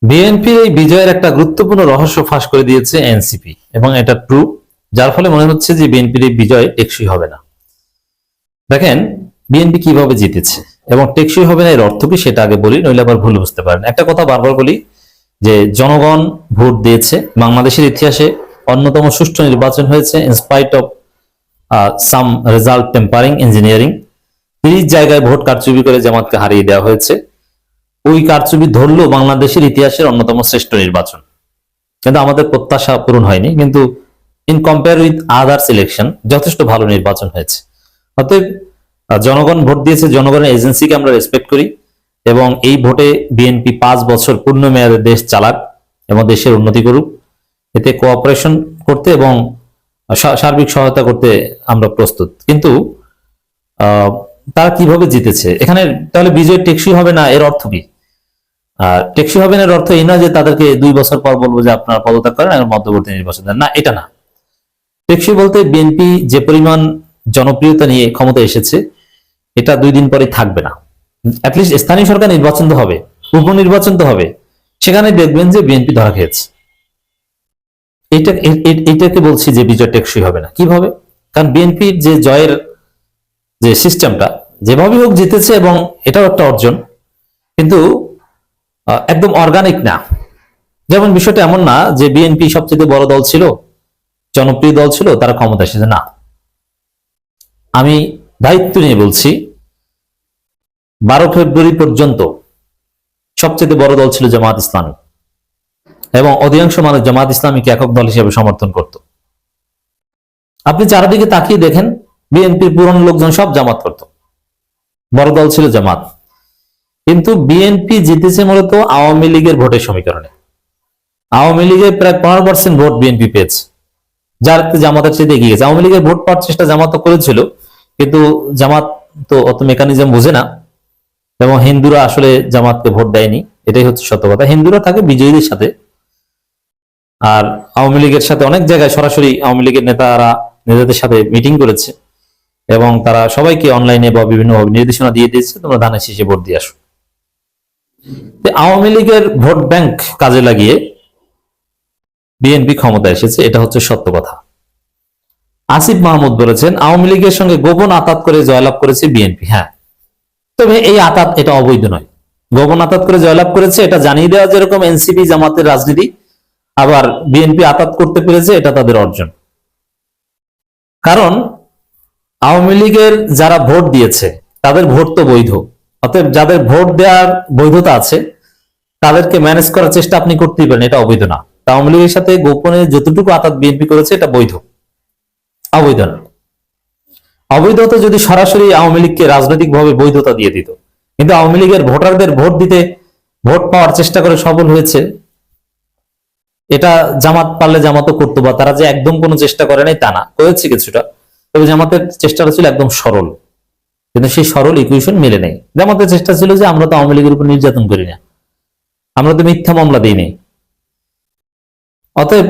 বিএনপির এই বিজয়ের একটা গুরুত্বপূর্ণ রহস্য ফাঁস করে দিয়েছে এনসিপি এবং এটা ট্রু, যার ফলে মনে হচ্ছে যে বিএনপির এই বিজয় টেকসই হবে না। দেখেন বিএনপি কিভাবে জিতেছে এবং টেকসই হবে না এর অর্থ কি সেটা আগে বলি, নইলে আবার ভুল বুঝতে পারেন। একটা কথা বারবার বলি যে জনগণ ভোট দিয়েছে, বাংলাদেশের ইতিহাসে অন্যতম সুষ্ঠু নির্বাচন হয়েছে in spite of some result tampering engineering. 30 জায়গায় ভোট কারচুপি করে জামাতকে হারিয়ে দেওয়া হয়েছে। ওই কারচুপি ধরলেও বাংলাদেশের ইতিহাসের অন্যতম শ্রেষ্ঠ নির্বাচন, কিন্তু আমাদের প্রত্যাশা পূরণ হয়নি। কিন্তু in compare with others election যথেষ্ট ভালো নির্বাচন হয়েছে। অতএব জনগণ ভোট দিয়েছে, জনগণের এজেন্সিকে আমরা রেসপেক্ট করি এবং এই ভোটে বিএনপি 5 বছর পূর্ণ মেয়াদে দেশ চালাক এবং দেশের উন্নতি করুক, এতে কোঅপারেশন করতে এবং সার্বিক সহায়তা করতে আমরা প্রস্তুত। কিন্তু তারা কিভাবে জিতেছে এখানে, তাহলে বিজয় টেকসই হবে না এর অর্থ কি? টেকসই হবে না এর অর্থ এই নয় যে তাদেরকে 2 বছর পর বলবো যে আপনারা পদত্যাগ করেন এবং মধ্যবর্তী নির্বাচন দেন, না, এটা না। টেকসই বলতে বিএনপি যে পরিমাণ জনপ্রিয়তা নিয়ে ক্ষমতা এসেছে এটা 2 দিন পরে থাকবে না। অ্যাটলিস্ট স্থানীয় সরকার নির্বাচন তো হবে, উপনির্বাচন তো হবে, সেখানে দেখবেন যে বিএনপি ধরা খেয়েছে। এইটাকে বলছি যে বিজয় টেকসই হবে না। কিভাবে? কারণ বিএনপির যে জয়ের যে সিস্টেমটা যেভাবে হোক জিতেছে এবং এটাও একটা অর্জন, কিন্তু একদম অর্গানিক না। যেমন বিষয়টা এমন না যে বিএনপি সবচেয়ে বড় দল ছিল, জনপ্রিয় দল ছিল, তারা ক্ষমতা এসেছে, না। আমি দায়িত্ব নিয়ে বলছি 12 ফেব্রুয়ারি পর্যন্ত সবচেয়ে বড় দল ছিল জামাত ইসলামী এবং অধিকাংশ মানুষ জামাত ইসলামীকে একক দল হিসেবে সমর্থন করত। আপনি চারিদিকে তাকিয়ে দেখেন বিএনপির পুরনো লোকজন সব জামাত করত, বড় দল ছিল জামাত। কিন্তু বিএনপি জিতেছে মূলত আওয়ামী লীগের ভোটের সমীকরণে। আওয়ামী লীগের প্রায় 15% ভোট বিএনপি পেয়েছে, যার জামাতের চেয়ে এগিয়ে গেছে। আওয়ামী লীগের ভোট পাওয়ার চেষ্টা জামাত করেছিল, কিন্তু জামাত তো অত মেকানিজম বোঝে না এবং হিন্দুরা আসলে জামাতকে ভোট দেয়নি, এটাই হচ্ছে সত্য কথা। হিন্দুরা থাকে বিজয়ীদের সাথে, আর আওয়ামী লীগের সাথে অনেক জায়গায় সরাসরি আওয়ামী লীগের নেতাদের সাথে মিটিং করেছে এবং তারা সবাইকে অনলাইনে বা বিভিন্নভাবে নির্দেশনা দিয়ে দিয়েছে, তোমরা ধানের শীষে ভোট দিয়ে আসো। আওয়ামী লীগের ভোট ব্যাংক কাজে লাগিয়ে বিএনপি ক্ষমতা এসেছে, এটা হচ্ছে সত্য কথা। আসিফ মাহমুদ বলেছেন আওয়ামী লীগের সঙ্গে গোপন আতাত করে জয়লাভ করেছে বিএনপি। হ্যাঁ, তবে এই আতাত এটা অবৈধ নয়। গোপন আতাত করে জয়লাভ করেছে এটা জানিয়ে দেওয়া যেরকম এনসিপি জামাতের রাজনীতি, আবার বিএনপি আতাত করতে পেরেছে এটা তাদের অর্জন। কারণ আওয়ামী লীগের যারা ভোট দিয়েছে তাদের ভোট তো বৈধ, অতএব যাদের ভোট দেওয়ার বৈধতা আছে তাদেরকে ম্যানেজ করার চেষ্টা আপনি করতেই পারেন, এটা অবৈধ না। আওয়ামী লীগের সাথে গোপনে যতটুকু আতাত বিএনপি করেছে এটা বৈধ, অবৈধ না। অবৈধ হতো যদি সরাসরি আওয়ামী লীগকে রাজনৈতিকভাবে বৈধতা দিয়ে দিত, কিন্তু আওয়ামী লীগের ভোটারদের ভোট দিতে ভোট পাওয়ার চেষ্টা করে সফল হয়েছে, এটা জামাত পারলে জামাতও করতো, বা তারা যে একদম কোনো চেষ্টা করে নাই তা না, করেছে কিছুটা, তবে জামাতের চেষ্টাটা ছিল একদম সরল, কিন্তু সেই সরল ইকুয়েশন মেলে নেই। জামাতের চেষ্টা ছিল যে আমরা তো আওয়ামী লীগের উপর নির্যাতন করি না, আমরা তো মিথ্যা মামলা দিই নাই, অতএব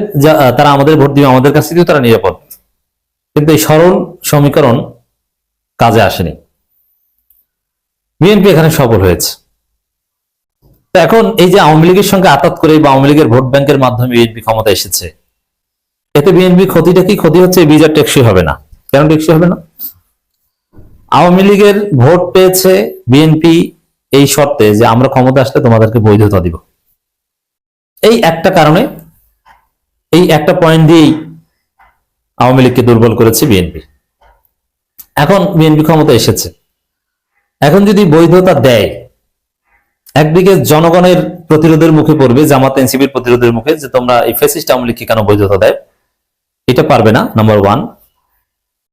তারা আমাদের ভোট দিবে, আমাদের কাছ থেকেও তারা নিরাপদ। কিন্তু এই সরল সমীকরণ কাজে আসেনি, বিএনপি এখানে সফল হয়েছে। এখন এই যে আওয়ামী লীগের সঙ্গে আতাত করে বা আওয়ামী লীগের ভোট ব্যাংকের মাধ্যমে বিএনপি ক্ষমতা এসেছে, এতে বিএনপি ক্ষতিটা কি? ক্ষতি হচ্ছে বিজয় টেকসই হবে না। কেন টেকসই হবে না? আওয়ামী লীগের ভোট পেয়েছে বিএনপি এই শর্তে যে আমরা ক্ষমতা আসলে তোমাদেরকে বৈধতা দিব, এই একটা কারণে, এই একটা পয়েন্ট দিয়েই আওয়ামী লীগকে দুর্বল করেছে বিএনপি। এখন বিএনপি ক্ষমতা এসেছে, এখন যদি বৈধতা দেয়, একদিকে জনগণের প্রতিরোধের মুখে পড়বে, জামাত এনসিপির প্রতিরোধের মুখে, যে তোমরা এই ফ্যাসিস্ট আওয়ামী লীগকে কেন বৈধতা দেয়, এটা পারবে না, নাম্বার 1।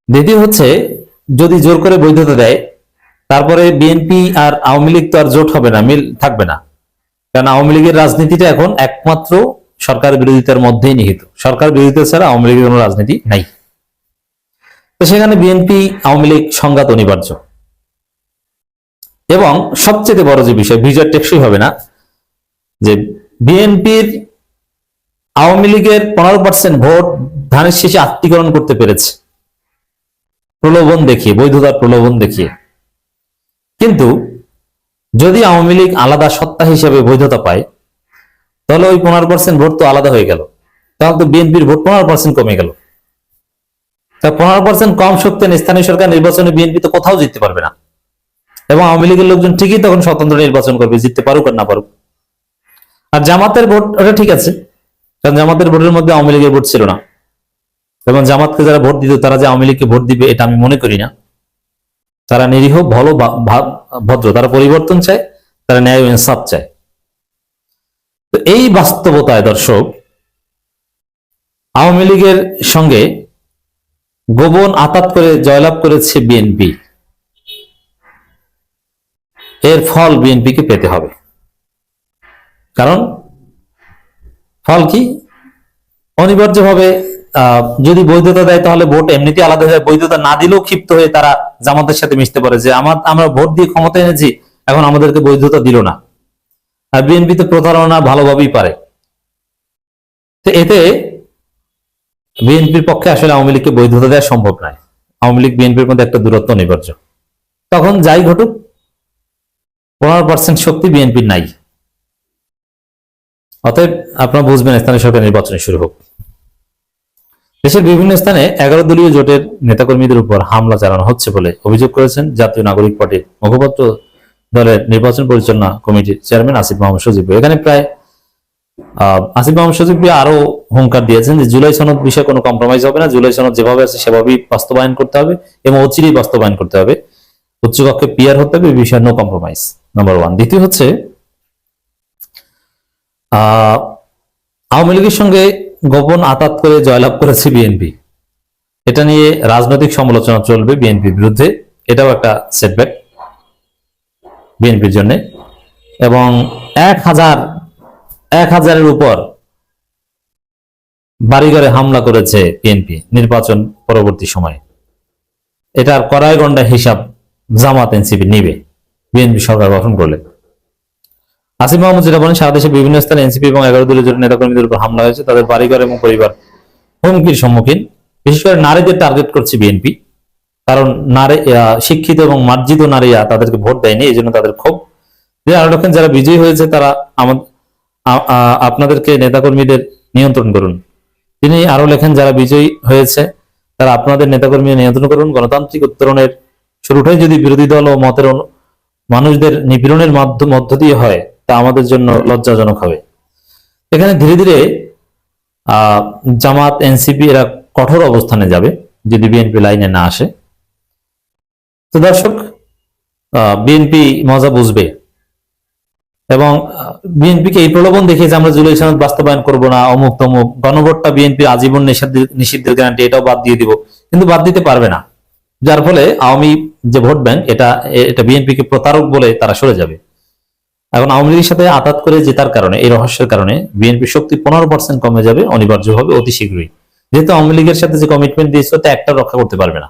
দ্বিতীয় হচ্ছে যদি জোর করে বৈধতা দেয়, তারপরে বিএনপি আর আওয়ামী লীগ তো আর জোট হবে না, মিল থাকবে না। কারণ আওয়ামী লীগের রাজনীতিটা এখন একমাত্র সরকার বিরোধিতার মধ্যেই নিহিত, সরকার বিরোধিতা ছাড়া আওয়ামী লীগের কোনো রাজনীতি নাই। তো সেখানে বিএনপি আওয়ামী লীগ সংঘাত অনিবার্য। এবং সবচেয়ে বড় যে বিষয়, বিজয় টেকসই হবে না, যে বিএনপির আওয়ামী লীগের 15% ভোট ধানের শীষে আত্মীকরণ করতে পেরেছে প্রলোভন দেখিয়ে, বৈধতার প্রলোভন দেখিয়ে। কিন্তু যদি আওয়ামী লীগ আলাদা সত্তা হিসেবে বৈধতা পায়, তাহলে ওই 15% ভোট তো আলাদা হয়ে গেল, তাহলে তো বিএনপির ভোট 15% কমে গেল। তা 15% কম শক্তি স্থানীয় সরকার নির্বাচনে বিএনপি তো কোথাও জিততে পারবে না, এবং আওয়ামী লীগের লোকজন ঠিকই তখন স্বতন্ত্র নির্বাচন করবে, জিততে পারুক আর না পারুক। আর জামাতের ভোট ওটা ঠিক আছে, কারণ জামাতের ভোটের মধ্যে আওয়ামী লীগের ভোট ছিল না, এবং জামাতকে যারা ভোট দিত তারা যে আওয়ামী লীগকে ভোট দিবে এটা আমি মনে করি না। তারা নিরীহ ভালো ভদ্র, তারা পরিবর্তন চায়, তারা ন্যায় ও ইনসাফ চায়। তো এই বাস্তবতায় দর্শক, আওয়ামী লীগের সঙ্গে গোপন আতাত করে জয়লাভ করেছে বিএনপি, এর ফল বিএনপিকে পেতে হবে। কারণ ফল কি? অনিবার্যভাবে যদি বৈধতা দেয় তাহলে ভোট এমনিতে আলাদা হয়ে, বৈধতা না দিলেও ক্ষিপ্ত হয়ে তারা জামাতের সাথে মিশতে পারে যে আমরা ভোট দিয়ে ক্ষমতা এনেছি, এখন আমাদেরকে বৈধতা দিল না। আর বিএনপি তো প্রতারণা ভালোভাবেই পারে। তো এতে বিএনপির পক্ষে আসলে আওয়ামী লীগকে বৈধতা দেওয়া সম্ভব নয়। আওয়ামী লীগ বিএনপির মধ্যে একটা দূরত্ব অনিবার্য। তখন যাই ঘটুক 15% শক্তি বিএনপির নাই। অতএব আপনারা বুঝবেন স্থানীয় সরকার নির্বাচনে শুরু হোক। দেশের বিভিন্ন স্থানে 11 দলীয় জোটের নেতাকর্মীদের উপর হামলা চালানো হচ্ছে বলে অভিযোগ করেছেন জাতীয় নাগরিক পার্টির মুখপাত্র দলের নির্বাচন পরিচালনা কমিটির চেয়ারম্যান আসিফ মাহমুদ সজীব। এখানে প্রায় আসিফ মাহমুদ সজীব আরো হুঙ্কার দিয়েছেন যে জুলাই সনদ বিষয়ে কোনো কম্প্রোমাইজ হবে না, জুলাই সনদ যেভাবে আছে সেভাবেই বাস্তবায়ন করতে হবে এবং অচিরেই বাস্তবায়ন করতে হবে, উচ্চকক্ষে পিয়ার হতে হবে, এই বিষয়ে নো কম্প্রোমাইজ, নাম্বার 1। দ্বিতীয় হচ্ছে আওয়ামী লীগের সঙ্গে গোপন আতাত করে জয়লাভ করেছে বিএনপি, এটা নিয়ে রাজনৈতিক সমালোচনা চলবে বিএনপির বিরুদ্ধে, এটাও একটা সেটব্যাক বিএনপির জন্য। এবং 1000-এর উপর বাড়িঘরে হামলা করেছে বিএনপি নির্বাচন পরবর্তী সময়ে, এটার কড়াই গন্ডা হিসাব জামাত এনসিপি নিবে বিএনপি সরকার গঠন করলে। আসিফ মাহমুদ যেটা বলেন, সারা দেশে বিভিন্ন স্থানে এনসিপি এবং 11 দলীয় জোটের নেতাকর্মীদের উপর হামলা হয়েছে, তাদের বাড়িঘর এবং পরিবার হুমকির সম্মুখীন। বিশেষ করে নারীদের টার্গেট করছে বিএনপি, কারণ নারী শিক্ষিত এবং মার্জিত নারীরা তাদেরকে ভোট দেয়নি, এই জন্য তাদের ক্ষোভ। যে আরো লেখেন যারা বিজয়ী হয়েছে তারা আপনাদেরকে নেতাকর্মীদের নিয়ন্ত্রণ করুন। তিনি আরো লেখেন যারা বিজয়ী হয়েছে তারা আপনাদের নেতাকর্মী নিয়ন্ত্রণ করুন। গণতান্ত্রিক উত্তরণের শুরুটাই যদি বিরোধী দল ও মতের মানুষদের নিপীড়নের মধ্য দিয়ে হয় তা আমাদের জন্য লজ্জাজনক হবে। এখানে ধীরে ধীরে জামাত এনসিপি এরা কঠোর অবস্থানে যাবে যদি বিএনপি লাইনে না আসে। তো দর্শক, বিএনপি মজা বুঝবে এবং বিএনপিকে এই প্রলোভন দেখিয়ে যে আমরা জুলাই সনদ বাস্তবায়ন করব না, অমুক তমুক, গণভোটটা বিএনপি আজীবন নিষিদ্ধের গ্যারান্টি, এটাও বাদ দিয়ে দিব, কিন্তু বাদ দিতে পারবে না। যার ফলে আওয়ামী যে ভোট ব্যাংক এটা বিএনপিকে প্রতারক বলে তারা সরে যাবে। এখন আওয়ামী লীগের সাথে আঘাত করে জেতার কারণে, এই রহস্যের কারণে বিএনপি শক্তি 15% কমে যাবে অনিবার্যভাবে অতি শীঘ্রই, যেহেতু আওয়ামী লীগের সাথে যে কমিটমেন্ট দিয়েছিল তা একটা রক্ষা করতে পারবে না।